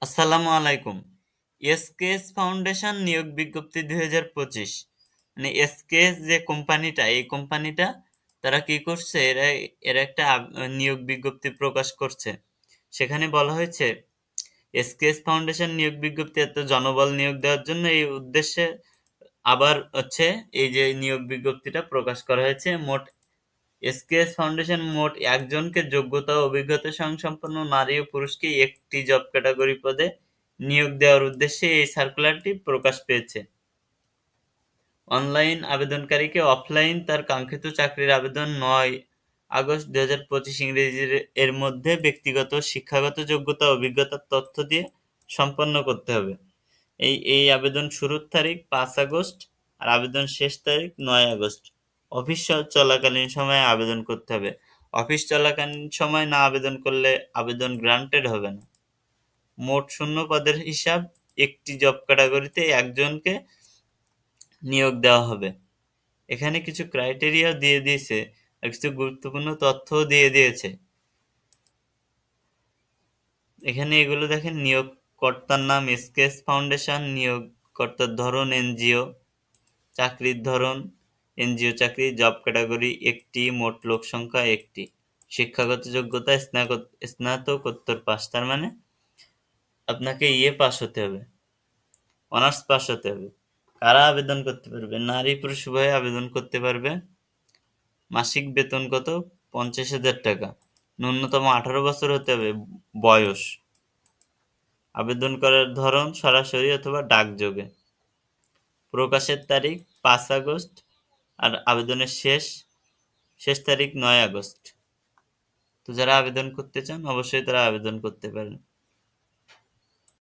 আসসালামু আলাইকুম। SKS foundation নিয়োগ বিজ্ঞপ্তি 2025। মানে এসকেএস যে কোম্পানিটা, এই কোম্পানিটা তারা কি করছে, এরা একটা নিয়োগ বিজ্ঞপ্তি প্রকাশ করছে। সেখানে বলা হয়েছে এসকেএস ফাউন্ডেশন নিয়োগ বিজ্ঞপ্তি এত জনবল নিয়োগ দেওয়ার জন্য এই উদ্দেশ্যে আবার এই যে নিয়োগ বিজ্ঞপ্তিটা প্রকাশ করা হয়েছে। এসকেএস ফাউন্ডেশন মোট একজনকে যোগ্যতা ও অভিজ্ঞতা সম্পন্ন নারী ও পুরুষকে একটি জব ক্যাটাগরি পদে নিয়োগ দেওয়ার উদ্দেশ্যে এই সার্কুলারটি প্রকাশ পেয়েছে। অনলাইন আবেদনকারীকে অফলাইন তার কাঙ্ক্ষিত চাকরির আবেদন 9 আগস্ট 2025 ইংরেজির এর মধ্যে ব্যক্তিগত শিক্ষাগত যোগ্যতা অভিজ্ঞতার তথ্য দিয়ে সম্পন্ন করতে হবে। এই আবেদন শুরুর তারিখ 5 আগস্ট আর আবেদন শেষ তারিখ 9 আগস্ট। অফিস চলাকালীন সময়ে আবেদন করতে হবে। অফিস চলাকালীন সময় না আবেদন করলে আবেদন গ্রান্টেড হবে না। মোট শূন্য পদের হিসাব, একটি জব ক্যাটাগরিতে একজনকে নিয়োগ দেওয়া হবে। এখানে কিছু ক্রাইটেরিয়া দিয়ে দিয়েছে আর কিছু গুরুত্বপূর্ণ তথ্যও দিয়ে দিয়েছে। এখানে এগুলো দেখেন: নিয়োগকর্তার নাম এসকেএস ফাউন্ডেশন, নিয়োগকর্তার ধরন এনজিও, চাকরির ধরন এনজিও চাকরি, জব ক্যাটাগরি একটি, মোট লোক সংখ্যা একটি, শিক্ষাগত যোগ্যতা স্নাতকোত্তর পাস, তার মানে আপনাকে পাস হতে হবে, অনার্স পাস হতে হবে। কারা আবেদন করতে পারবে? নারী পুরুষ উভয়ে আবেদন করতে পারবে। মাসিক বেতন কত? 50,000 টাকা। ন্যূনতম 18 বছর হতে হবে বয়স। আবেদন করার ধরন সরাসরি অথবা ডাকযোগে। প্রকাশের তারিখ 5 আগস্ট আর আবেদনের শেষ তারিখ 9 আগস্ট। তো যারা আবেদন করতে চান অবশ্যই তারা আবেদন করতে পারেন।